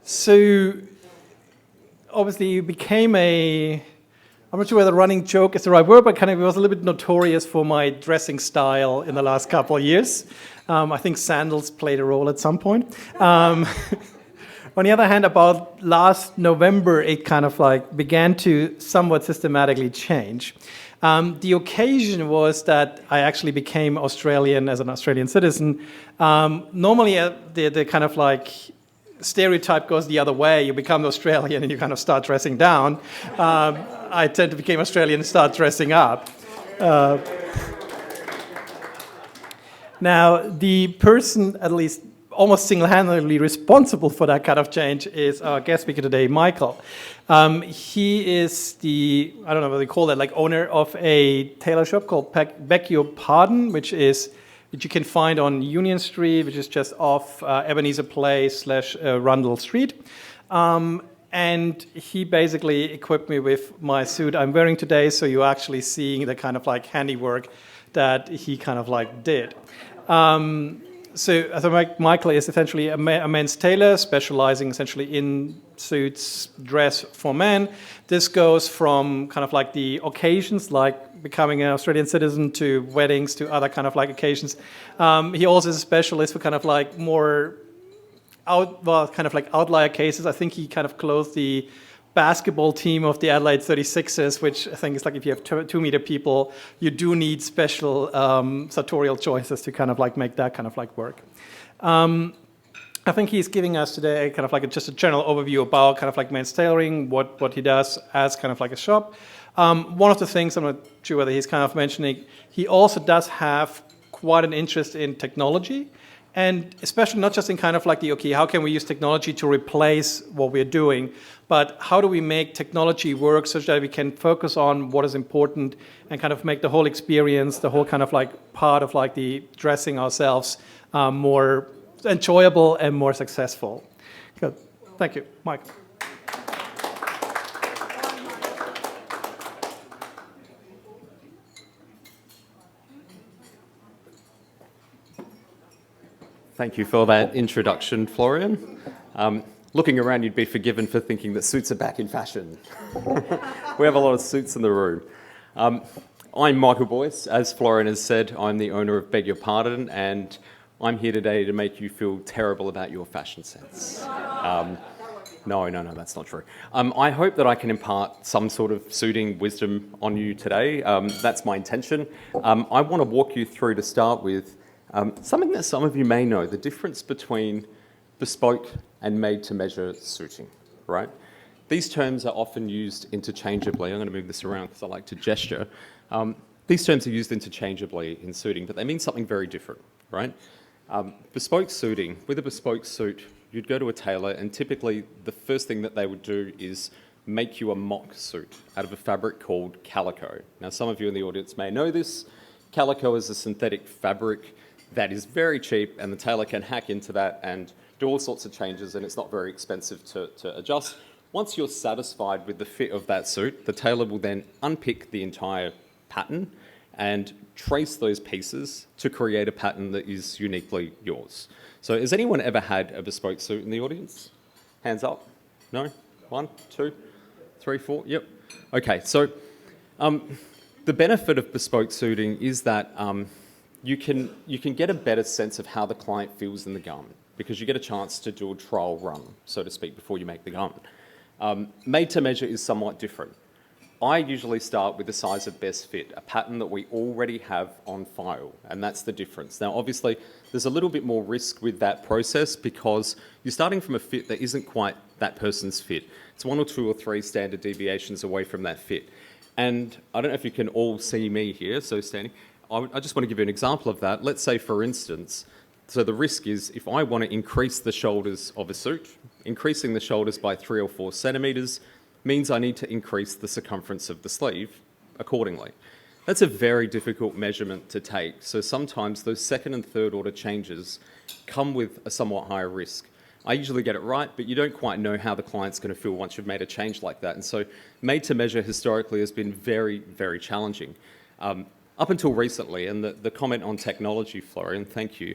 So obviously you became I'm not sure whether running joke is the right word, but kind of it was a little bit notorious for my dressing style in the last couple of years. I think sandals played a role at some point. On the other hand, about last November, it kind of like began to somewhat systematically change. The occasion was that I actually became Australian as an Australian citizen. Normally, the kind of like stereotype goes the other way. You become Australian and you kind of start dressing down. I tend to become Australian and start dressing up. Now, the person, at least almost single-handedly responsible for that kind of change is our guest speaker today, Michael. He is the, I don't know what they call it, like owner of a tailor shop called Beg Your Pardon, which you can find on Union Street, which is just off Ebenezer Place / Rundle Street. And he basically equipped me with my suit I'm wearing today, so you're actually seeing the kind of like handiwork that he kind of like did. So Michael is essentially a men's tailor, specializing essentially in suits, dress for men. This goes from kind of like the occasions, like becoming an Australian citizen, to weddings, to other kind of like occasions. He also is a specialist for kind of like more outlier cases. I think he kind of closed the basketball team of the Adelaide 36ers, which I think is like if you have 2-meter people, you do need special sartorial choices to kind of like make that kind of like work. I think he's giving us today kind of like just a general overview about kind of like men's tailoring, what he does as kind of like a shop. One of the things, I'm not sure whether he's kind of mentioning, he also does have quite an interest in technology. And especially not just in kind of like how can we use technology to replace what we're doing, but how do we make technology work such that we can focus on what is important and kind of make the whole experience, the whole kind of like part of like the dressing ourselves more enjoyable and more successful. Good. Thank you, Mike. Thank you for that introduction, Florian. Looking around, you'd be forgiven for thinking that suits are back in fashion. We have a lot of suits in the room. I'm Michael Bois. As Florian has said, I'm the owner of Beg Your Pardon, and I'm here today to make you feel terrible about your fashion sense. No, that's not true. I hope that I can impart some sort of suiting wisdom on you today. That's my intention. I want to walk you through, to start with, something that some of you may know, the difference between bespoke and made-to-measure suiting, right? These terms are often used interchangeably. I'm going to move this around because I like to gesture. These terms are used interchangeably in suiting, but they mean something very different, right? Bespoke suiting, with a bespoke suit, you'd go to a tailor and typically the first thing that they would do is make you a mock suit out of a fabric called calico. Now, some of you in the audience may know this. Calico is a synthetic fabric that is very cheap, and the tailor can hack into that and do all sorts of changes, and it's not very expensive to adjust. Once you're satisfied with the fit of that suit, the tailor will then unpick the entire pattern and trace those pieces to create a pattern that is uniquely yours. So has anyone ever had a bespoke suit in the audience? Hands up. No? 1, 2, 3, 4? Yep. Okay, so the benefit of bespoke suiting is that you can get a better sense of how the client feels in the garment, because you get a chance to do a trial run, so to speak, before you make the garment. Made to measure is somewhat different. I usually start with the size of best fit, a pattern that we already have on file, and that's the difference. Now, obviously, there's a little bit more risk with that process because you're starting from a fit that isn't quite that person's fit. It's 1 or 2 or 3 standard deviations away from that fit. And I don't know if you can all see me here, so standing. I just want to give you an example of that. Let's say, for instance, so the risk is if I want to increase the shoulders of a suit, increasing the shoulders by 3 or 4 centimetres means I need to increase the circumference of the sleeve accordingly. That's a very difficult measurement to take. So sometimes those second and third order changes come with a somewhat higher risk. I usually get it right, but you don't quite know how the client's going to feel once you've made a change like that. And so made to measure historically has been very, very challenging. Up until recently, and the comment on technology, Florian, thank you.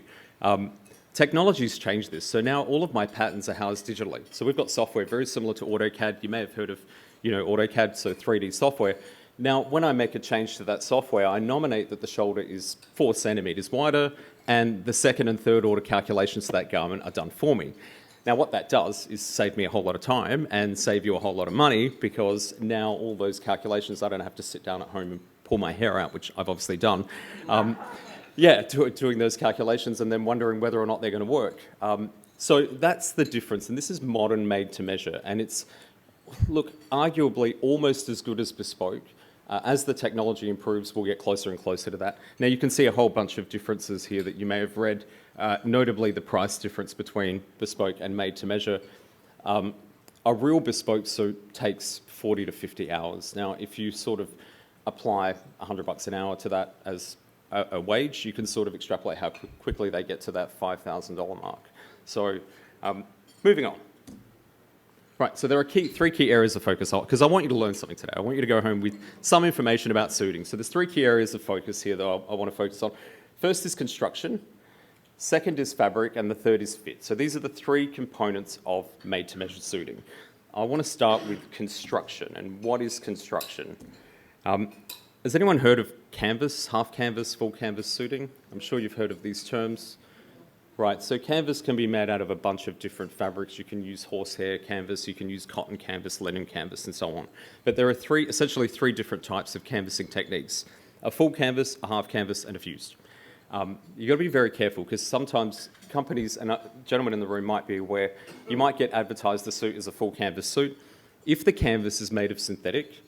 Technology's changed this. So now all of my patterns are housed digitally. So we've got software very similar to AutoCAD. You may have heard of, AutoCAD, so 3D software. Now, when I make a change to that software, I nominate that the shoulder is 4 centimeters wider, and the second and third order calculations to that garment are done for me. Now, what that does is save me a whole lot of time and save you a whole lot of money, because now all those calculations, I don't have to sit down at home and pull my hair out, which I've obviously done. Doing those calculations and then wondering whether or not they're going to work. So that's the difference, and this is modern made to measure, and it's, look, arguably almost as good as bespoke. As the technology improves, we'll get closer and closer to that. Now, you can see a whole bunch of differences here that you may have read, notably the price difference between bespoke and made to measure. A real bespoke suit takes 40 to 50 hours. Now, if you sort of apply $100 an hour to that as a wage, you can sort of extrapolate how quickly they get to that $5,000 mark. So, moving on. Right, so there are three key areas of focus, because I want you to learn something today. I want you to go home with some information about suiting. So there's 3 key areas of focus here that I want to focus on. First is construction, second is fabric, and the third is fit. So these are the 3 components of made-to-measure suiting. I want to start with construction. And what is construction? Has anyone heard of canvas, half canvas, full canvas suiting? I'm sure you've heard of these terms. Right, so canvas can be made out of a bunch of different fabrics. You can use horsehair canvas, you can use cotton canvas, linen canvas, and so on. But there are essentially three different types of canvassing techniques: a full canvas, a half canvas, and a fused. You've got to be very careful, because sometimes companies, and gentlemen in the room might be aware, you might get advertised the suit as a full canvas suit. If the canvas is made of synthetic,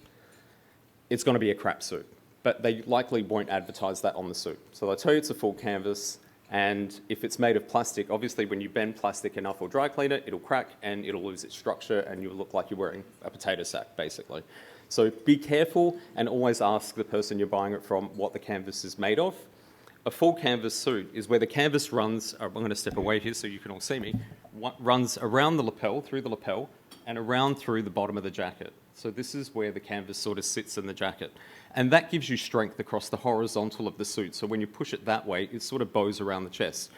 it's going to be a crap suit, but they likely won't advertise that on the suit. So they'll tell you it's a full canvas. And if it's made of plastic, obviously when you bend plastic enough or dry clean it, it'll crack and it'll lose its structure and you'll look like you're wearing a potato sack, basically. So be careful and always ask the person you're buying it from what the canvas is made of. A full canvas suit is where the canvas runs, I'm going to step away here so you can all see me, runs around the lapel, through the lapel, and around through the bottom of the jacket. So this is where the canvas sort of sits in the jacket. And that gives you strength across the horizontal of the suit. So when you push it that way, it sort of bows around the chest.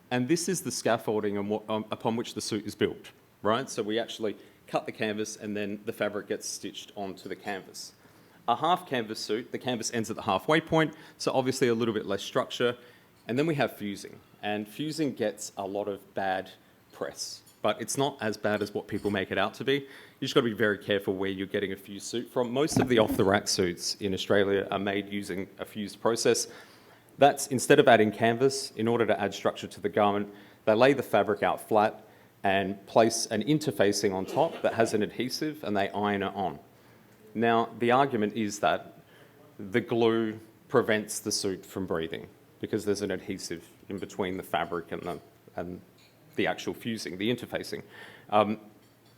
And this is the scaffolding upon which the suit is built, right? So we actually cut the canvas and then the fabric gets stitched onto the canvas. A half canvas suit, the canvas ends at the halfway point, so obviously a little bit less structure. And then we have fusing. And fusing gets a lot of bad press, but it's not as bad as what people make it out to be. You just got to be very careful where you're getting a fused suit from. Most of the off-the-rack suits in Australia are made using a fused process. That's, instead of adding canvas, in order to add structure to the garment, they lay the fabric out flat and place an interfacing on top that has an adhesive, and they iron it on. Now, the argument is that the glue prevents the suit from breathing because there's an adhesive in between the fabric and the actual fusing, the interfacing.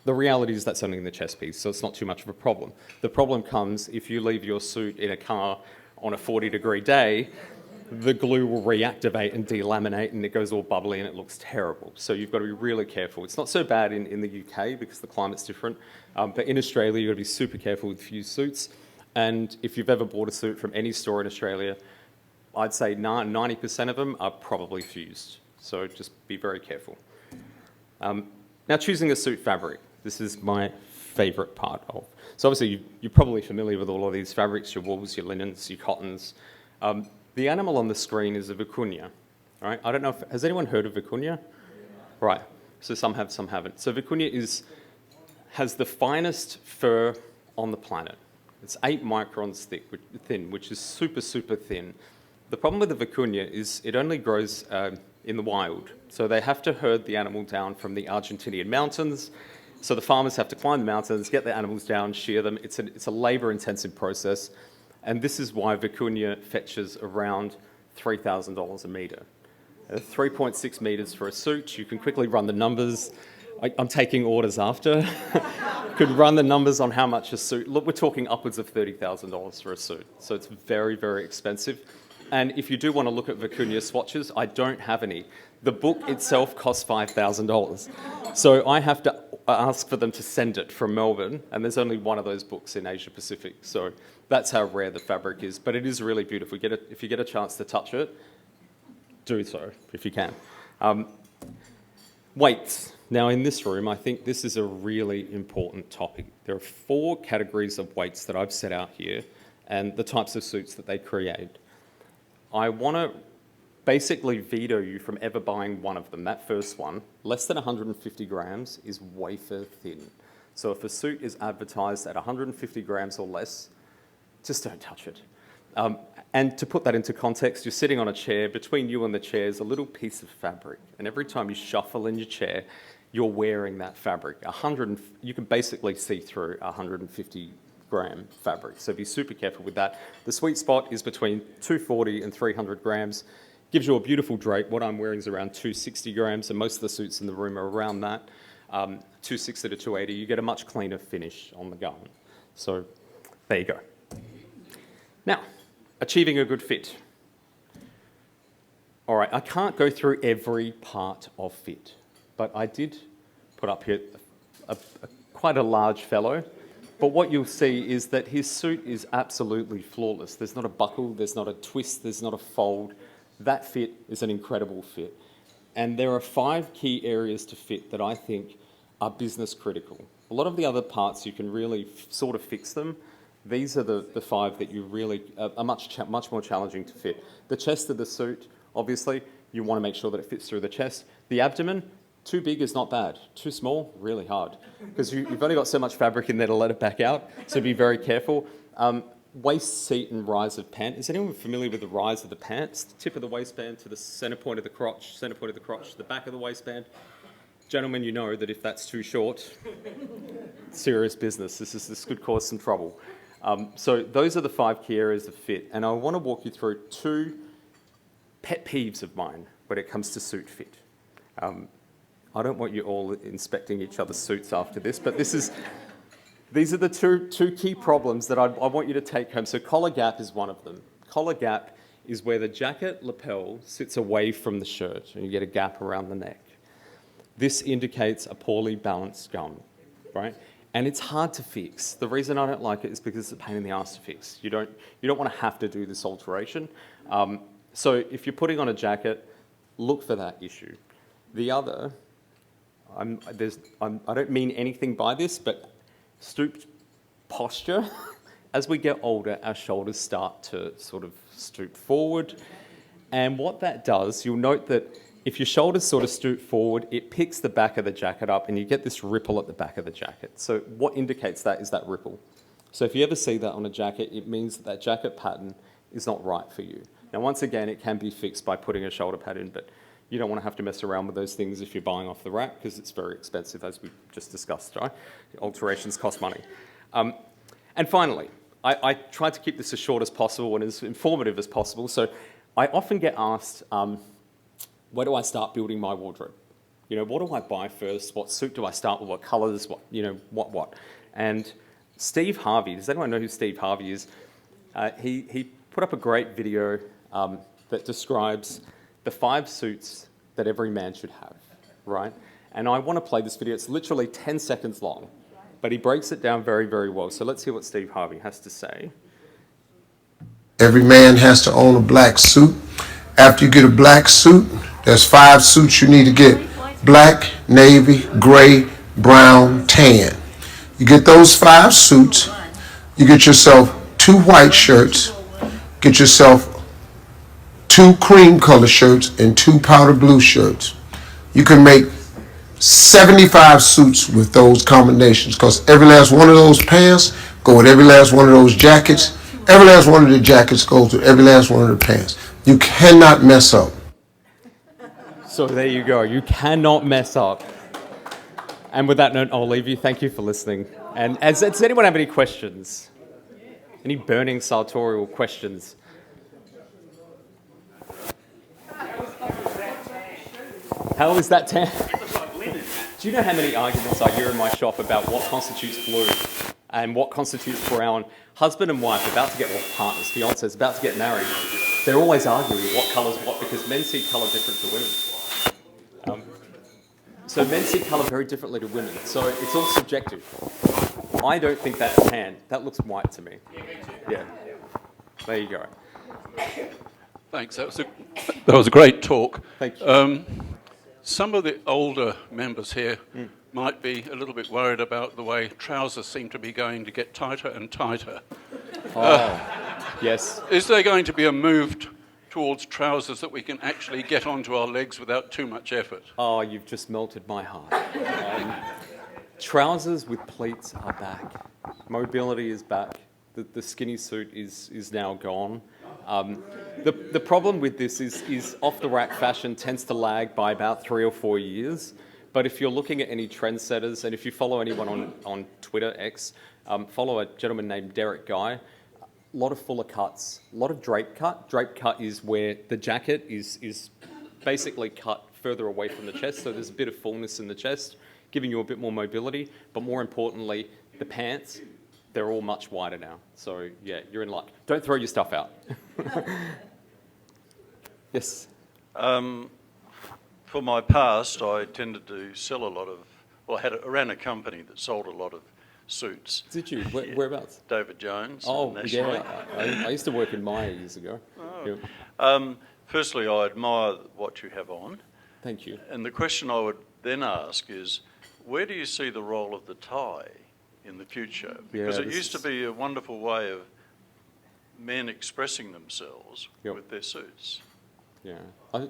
The reality is that's only in the chest piece, so it's not too much of a problem. The problem comes if you leave your suit in a car on a 40-degree day, the glue will reactivate and delaminate and it goes all bubbly and it looks terrible. So you've got to be really careful. It's not so bad in the UK because the climate's different, but in Australia you've got to be super careful with fused suits. And if you've ever bought a suit from any store in Australia, I'd say 90% of them are probably fused. So just be very careful. Now, choosing a suit fabric. This is my favourite part of. So obviously you're probably familiar with all of these fabrics, your wools, your linens, your cottons. The animal on the screen is a vicuña, right? I don't know has anyone heard of vicuña? Right, so some have, some haven't. So vicuña has the finest fur on the planet. It's 8 microns thin, which is super, super thin. The problem with the vicuña is it only grows in the wild. So they have to herd the animal down from the Argentinian mountains. So the farmers have to climb the mountains, get the animals down, shear them. It's a labour-intensive process. And this is why vicuña fetches around $3,000 a metre. 3.6 metres for a suit. You can quickly run the numbers. I'm taking orders after. Could run the numbers on how much a suit. Look, we're talking upwards of $30,000 for a suit. So it's very, very expensive. And if you do want to look at vicuña swatches, I don't have any. The book itself costs $5,000. So I have to ask for them to send it from Melbourne, and there's only one of those books in Asia Pacific. So that's how rare the fabric is. But it is really beautiful. If you get a chance to touch it, do so if you can. Weights. Now in this room, I think this is a really important topic. There are 4 categories of weights that I've set out here and the types of suits that they create. I want to basically veto you from ever buying one of them. That first one, less than 150 grams, is wafer thin. So if a suit is advertised at 150 grams or less, just don't touch it. And to put that into context, you're sitting on a chair. Between you and the chair is a little piece of fabric. And every time you shuffle in your chair, you're wearing that fabric. You can basically see through 150-gram fabric. So be super careful with that. The sweet spot is between 240 and 300 grams. Gives you a beautiful drape. What I'm wearing is around 260 grams, and most of the suits in the room are around that. 260 to 280. You get a much cleaner finish on the garment. So there you go. Now, achieving a good fit. All right, I can't go through every part of fit, but I did put up here quite a large fellow. But what you'll see is that his suit is absolutely flawless. There's not a buckle, there's not a twist, there's not a fold. That fit is an incredible fit. And there are 5 key areas to fit that I think are business critical. A lot of the other parts, you can really sort of fix them. These are the 5 that you really are much more challenging to fit. The chest of the suit, obviously, you want to make sure that it fits through the chest. The abdomen, too big is not bad. Too small, really hard. Because you've only got so much fabric in there to let it back out, so be very careful. Waist, seat, and rise of pant. Is anyone familiar with the rise of the pants? The tip of the waistband to the centre point of the crotch, the back of the waistband. Gentlemen, you know that if that's too short, serious business. This could cause some trouble. So those are the 5 key areas of fit. And I want to walk you through 2 pet peeves of mine when it comes to suit fit. I don't want you all inspecting each other's suits after this, but these are the two key problems that I want you to take home. So collar gap is one of them. Collar gap is where the jacket lapel sits away from the shirt and you get a gap around the neck. This indicates a poorly balanced garment, right? And it's hard to fix. The reason I don't like it is because it's a pain in the ass to fix. You don't want to have to do this alteration. So if you're putting on a jacket, look for that issue. The other, I don't mean anything by this, but stooped posture. As we get older, our shoulders start to sort of stoop forward. And what that does, you'll note that if your shoulders sort of stoop forward, it picks the back of the jacket up and you get this ripple at the back of the jacket. So what indicates that is that ripple. So if you ever see that on a jacket, it means that jacket pattern is not right for you. Now, once again, it can be fixed by putting a shoulder pad in, but you don't want to have to mess around with those things if you're buying off the rack because it's very expensive, as we just discussed, right? Alterations cost money. And finally, I tried to keep this as short as possible and as informative as possible. So I often get asked, where do I start building my wardrobe? You know, what do I buy first? What suit do I start with? What colours? What? And Steve Harvey, does anyone know who Steve Harvey is? He put up a great video that describes the 5 suits that every man should have, right? And I want to play this video. It's literally 10 seconds long, but he breaks it down very, very well. So let's hear what Steve Harvey has to say. Every man has to own a black suit. After you get a black suit, there's 5 suits you need to get. Black, navy, gray, brown, tan. You get those 5 suits, you get yourself 2 white shirts, get yourself 2 cream color shirts and 2 powder blue shirts. You can make 75 suits with those combinations because every last one of those pants go with every last one of those jackets. Every last one of the jackets goes with every last one of the pants. You cannot mess up. So there you go. You cannot mess up. And with that note, I'll leave you. Thank you for listening. And does anyone have any questions? Any burning sartorial questions? How is that tan? Do you know how many arguments I hear in my shop about what constitutes blue and what constitutes brown? Husband and wife about to get, well, partners, fiancés about to get married. They're always arguing what colour's what because men see colour different to women. So men see colour very differently to women. So it's all subjective. I don't think that's tan. That looks white to me. Yeah. There you go. Thanks. That was a great talk. Thank you. Some of the older members here might be a little bit worried about the way trousers seem to be going to get tighter and tighter. Yes. Is there going to be a move towards trousers that we can actually get onto our legs without too much effort? Oh, you've just melted my heart. Trousers with pleats are back. Mobility is back. The skinny suit is now gone. The problem with this is off-the-rack fashion tends to lag by about 3 or 4 years. But if you're looking at any trendsetters, and if you follow anyone on Twitter, X, follow a gentleman named Derek Guy, a lot of fuller cuts, a lot of drape cut. Drape cut is where the jacket is basically cut further away from the chest, so there's a bit of fullness in the chest, giving you a bit more mobility. But more importantly, the pants, they're all much wider now. So yeah, you're in luck. Don't throw your stuff out. Yes. For my past, I tended to sell a lot of, well, I ran a company that sold a lot of suits. Did you? Whereabouts? David Jones. Oh, nationally. yeah. I used to work in Maya years ago. Oh. Yeah. Firstly, I admire what you have on. Thank you. And the question I would then ask is, where do you see the role of the tie in the future? Because it used to be a wonderful way of men expressing themselves with their suits. Yeah. No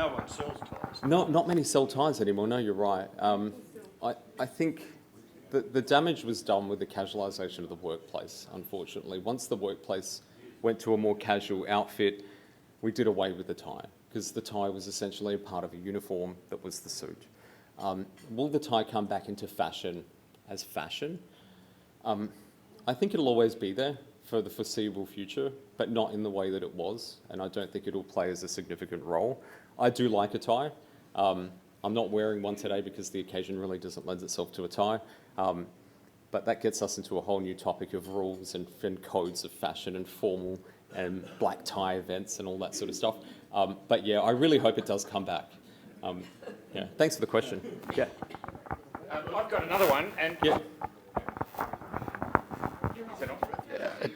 one sells ties. Not many sell ties anymore. No, you're right. I think the damage was done with the casualisation of the workplace, unfortunately. Once the workplace went to a more casual outfit, we did away with the tie, because the tie was essentially a part of a uniform that was the suit. Will the tie come back into fashion as fashion? I think it'll always be there for the foreseeable future, but not in the way that it was, and I don't think it'll play as a significant role. I do like a tie. I'm not wearing one today because the occasion really doesn't lend itself to a tie, but that gets us into a whole new topic of rules and codes of fashion and formal and black tie events and all that sort of stuff. But yeah, I really hope it does come back. Yeah, thanks for the question. Yeah. I've got another one, and Yeah.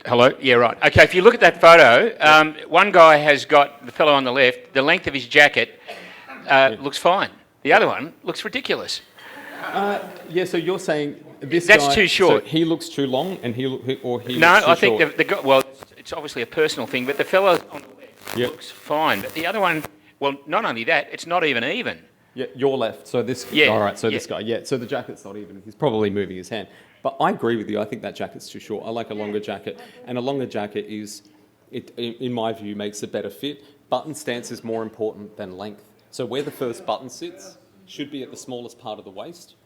hello. Yeah, right. Okay, if you look at that photo, one guy has got the fellow on the left. The length of his jacket looks fine. The other one looks ridiculous. Yeah. So you're saying this That's guy, too short. So he looks too long, and he No, looks too I think short. the guy. Well, it's obviously a personal thing, but the fellow on the left looks fine. But the other one, well, not only that, it's not even. Yeah, your left. So this. Yeah, All right. So yeah. this guy. Yeah. So the jacket's not even. He's probably moving his hand. But I agree with you. I think that jacket's too short. I like a longer jacket, and a longer jacket in my view, makes a better fit. Button stance is more important than length. So where the first button sits should be at the smallest part of the waist,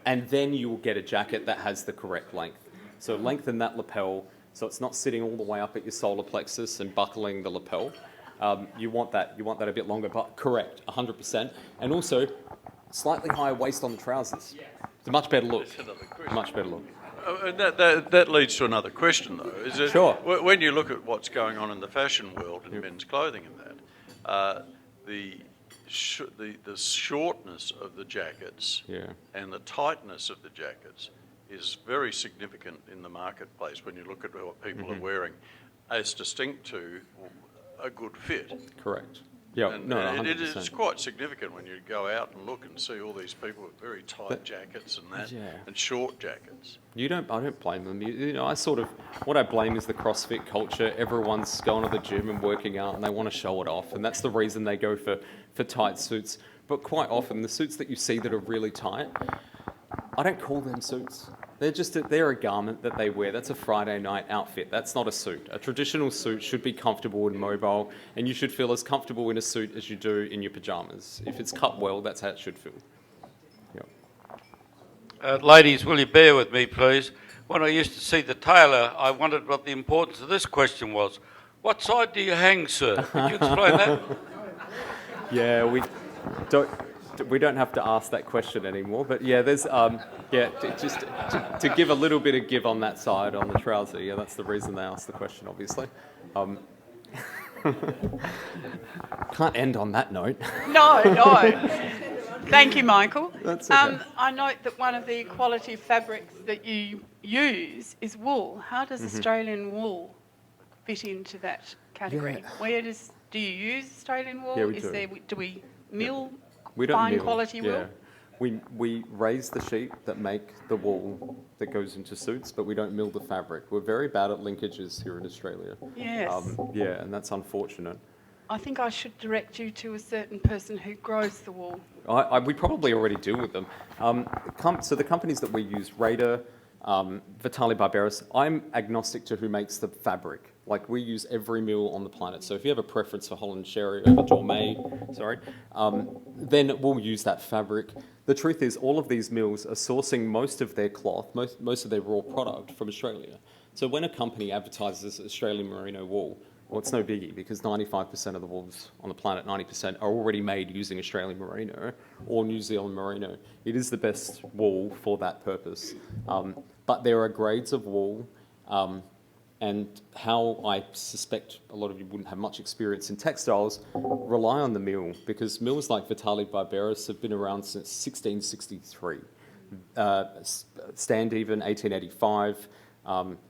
and then you will get a jacket that has the correct length. So lengthen that lapel so it's not sitting all the way up at your solar plexus and buckling the lapel. You want that a bit longer, but correct, 100%. And also, slightly higher waist on the trousers. It's a much better look. Much better look. And that leads to another question, though. Is it, Sure. When you look at what's going on in the fashion world and men's clothing and that, the shortness of the jackets and the tightness of the jackets is very significant in the marketplace when you look at what people are wearing, as distinct to a good fit. Correct. Yeah, And no, 100%. it is quite significant when you go out and look and see all these people with very tight jackets and that, and short jackets. I don't blame them. What I blame is the CrossFit culture. Everyone's going to the gym and working out, and they want to show it off, and that's the reason they go for tight suits. But quite often, the suits that you see that are really tight, I don't call them suits. They're a garment that they wear. That's a Friday night outfit. That's not a suit. A traditional suit should be comfortable and mobile, and you should feel as comfortable in a suit as you do in your pajamas. If it's cut well, that's how it should feel. Yep. Ladies, will you bear with me, please? When I used to see the tailor, I wondered what the importance of this question was. What side do you hang, sir? Could you explain that? Yeah, we don't have to ask that question anymore. But yeah, there's just to give a little bit of give on that side on the trouser. Yeah, that's the reason they asked the question, obviously. Can't end on that note. No. Thank you, Michael. That's okay. I note that one of the quality fabrics that you use is wool. How does Australian wool fit into that category? Yeah. Where do you use Australian wool? Yeah, we do. Do we mill We don't fine mill, quality wool? We raise the sheep that make the wool that goes into suits, but we don't mill the fabric. We're very bad at linkages here in Australia. Yes. Yeah, and that's unfortunate. I think I should direct you to a certain person who grows the wool. We probably already deal with them. So the companies that we use, Raider, Vitale Barberis, I'm agnostic to who makes the fabric. Like, we use every mill on the planet. So if you have a preference for Holland Sherry over Dormay, then we'll use that fabric. The truth is, all of these mills are sourcing most of their cloth, most of their raw product from Australia. So when a company advertises Australian merino wool, well, it's no biggie, because 95% of the wools on the planet, 90%, are already made using Australian merino or New Zealand merino. It is the best wool for that purpose. But there are grades of wool, and how I suspect a lot of you wouldn't have much experience in textiles, rely on the mill, because mills like Vitale Barberis have been around since 1663. Standeven, 1885,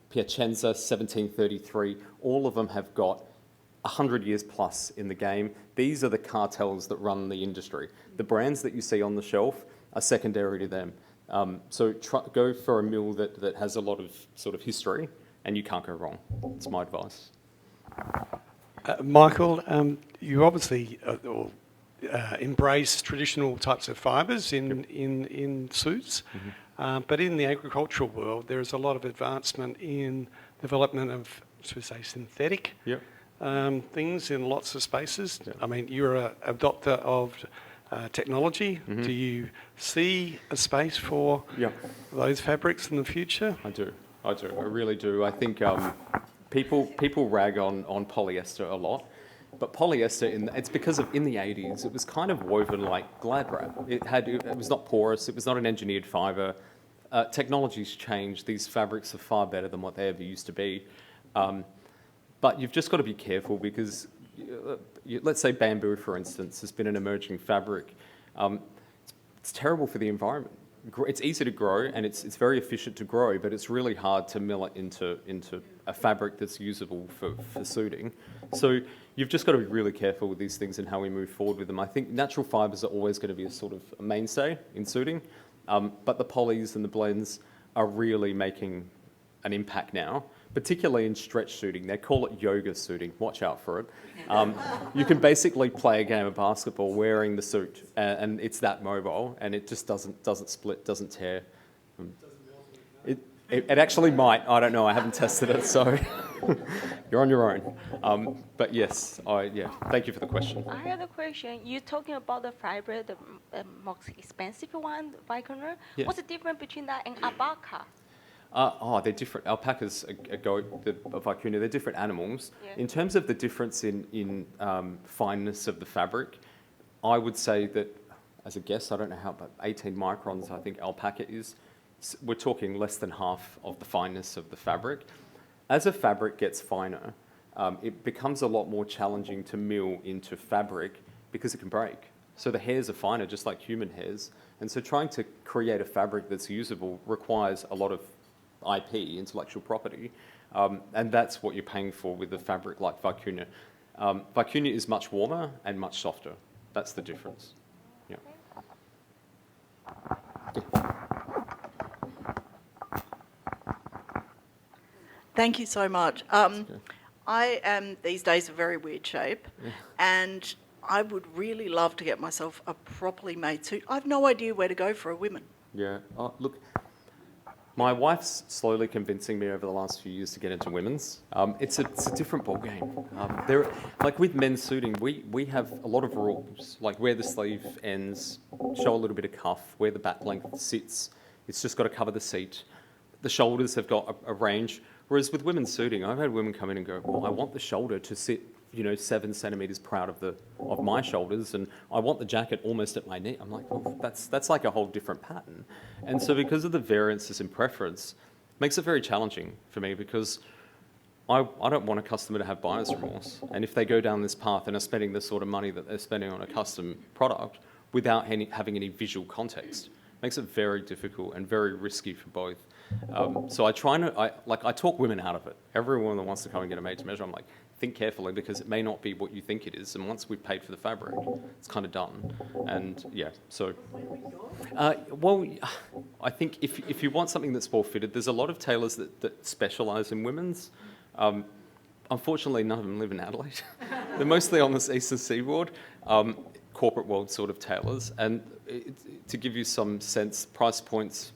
Piacenza, 1733, all of them have got 100 years plus in the game. These are the cartels that run the industry. The brands that you see on the shelf are secondary to them. So go for a mill that has a lot of sort of history, and you can't go wrong. It's my advice. Michael, you obviously embrace traditional types of fibres in suits. But in the agricultural world, there is a lot of advancement in development of, should we say, synthetic things in lots of spaces. I mean, you're an adopter of technology. Do you see a space for those fabrics in the future? I do. I really do. I think people rag on polyester a lot. But polyester, it's because in the 80s, it was kind of woven like glad wrap. It was not porous, it was not an engineered fibre. Technology's changed. These fabrics are far better than what they ever used to be. But you've just got to be careful, because let's say bamboo, for instance, has been an emerging fabric. It's terrible for the environment. It's easy to grow, and it's very efficient to grow, but it's really hard to mill it into a fabric that's usable for suiting. So you've just got to be really careful with these things and how we move forward with them. I think natural fibres are always going to be a sort of a mainstay in suiting, but the polys and the blends are really making an impact now, particularly in stretch suiting. They call it yoga suiting. Watch out for it. You can basically play a game of basketball wearing the suit, and it's that mobile, and it just doesn't split, doesn't tear. It actually might. I don't know. I haven't tested it, so you're on your own. But yes, thank you for the question. I have a question. You're talking about the fibre, the most expensive one, Vicunner. Yeah. What's the difference between that and alpaca? They're different. Alpacas, a goat, a vicuña, they're different animals. Yeah. In terms of the difference in fineness of the fabric, I would say that, as a guess, I don't know how, but 18 microns I think alpaca is. We're talking less than half of the fineness of the fabric. As a fabric gets finer, it becomes a lot more challenging to mill into fabric because it can break. So the hairs are finer, just like human hairs. And so trying to create a fabric that's usable requires a lot of IP, intellectual property, and that's what you're paying for with a fabric like vicuña. Vicuña is much warmer and much softer. That's the difference. Yeah. Thank you so much. I am these days a very weird shape, and I would really love to get myself a properly made suit. I have no idea where to go for a woman. Yeah. Look, my wife's slowly convincing me over the last few years to get into women's. It's a different ballgame. Like with men's suiting, we have a lot of rules, like where the sleeve ends, show a little bit of cuff, where the back length sits. It's just got to cover the seat. The shoulders have got a range. Whereas with women's suiting, I've had women come in and go, well, I want the shoulder to sit 7 centimetres proud of my shoulders, and I want the jacket almost at my knee. I'm like, well, that's like a whole different pattern. And so because of the variances in preference, it makes it very challenging for me, because I don't want a customer to have buyer's remorse. And if they go down this path and are spending the sort of money that they're spending on a custom product without having any visual context, it makes it very difficult and very risky for both. So I talk women out of it. Every woman that wants to come and get a made to measure, I'm like, think carefully because it may not be what you think it is. And once we've paid for the fabric, it's kind of done. And yeah, so. Well, I think if you want something that's more fitted, there's a lot of tailors that specialise in women's. Unfortunately, none of them live in Adelaide. They're mostly on this eastern seaboard, corporate world sort of tailors. And to give you some sense, price points,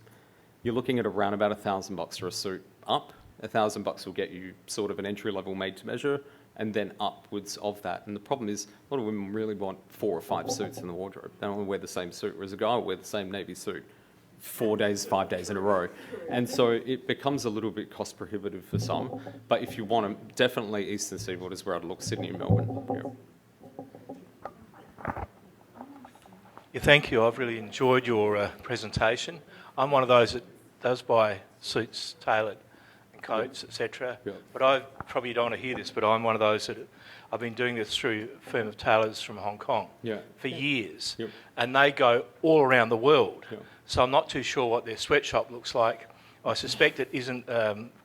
you're looking at around about $1,000 for a suit up. $1,000 will get you sort of an entry-level made-to-measure, and then upwards of that. And the problem is, a lot of women really want 4 or 5 suits in the wardrobe. They don't want to wear the same suit, whereas a guy will wear the same navy suit 4 days, 5 days in a row. And so it becomes a little bit cost prohibitive for some. But if you want them, definitely Eastern Seaboard is where I'd look, Sydney and Melbourne. Yeah. Yeah, thank you. I've really enjoyed your presentation. I'm one of those that does buy suits tailored and coats, etc. Yeah. But I probably don't want to hear this, but I'm one of those that I've been doing this through a firm of tailors from Hong Kong for years. Yep. And they go all around the world. Yep. So I'm not too sure what their sweatshop looks like. I suspect it isn't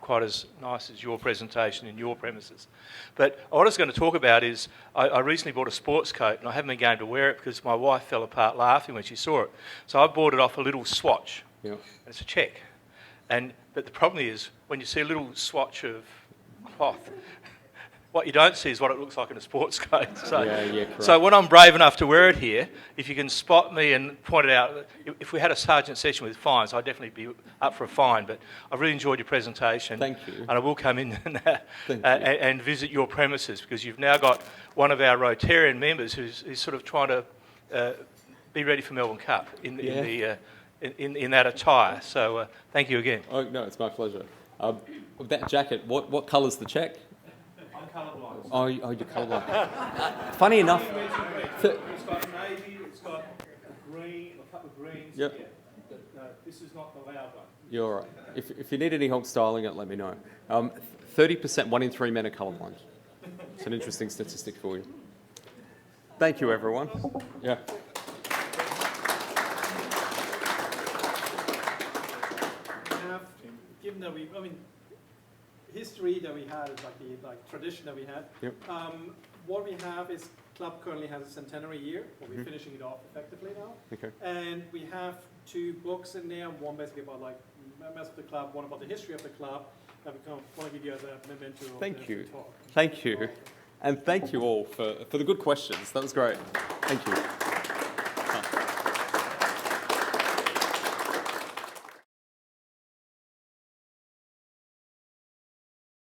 quite as nice as your presentation in your premises. But what I was going to talk about is I recently bought a sports coat and I haven't been going to wear it because my wife fell apart laughing when she saw it. So I bought it off a little swatch. Yeah. And it's a check. But the problem is when you see a little swatch of cloth, what you don't see is what it looks like in a sports coat. So, so when I'm brave enough to wear it here, if you can spot me and point it out, if we had a sergeant session with fines, I'd definitely be up for a fine. But I've really enjoyed your presentation. Thank you. And I will come in and visit your premises because you've now got one of our Rotarian members who's sort of trying to be ready for Melbourne Cup in that attire. So thank you again. Oh, no, it's my pleasure. That jacket, what colour's the check? Oh, you're colourblind. Funny enough... It's got navy, it's got green, a couple of greens. Yep. Yeah. But, this is not the loud one. You're all right. If you need any help styling it, let me know. 30%, 1 in 3 men are colourblind. It's an interesting statistic for you. Thank you, everyone. Yeah. Given that history that we had is like the tradition that we had. Yep. What we have is club currently has a centenary year, but we're finishing it off effectively now. Okay. And we have 2 books in there, one basically about like members of the club, one about the history of the club. That we kind of want to give you as a memento. Thank you. Talk. Thank you. And thank you all for the good questions. That was great. Thank you.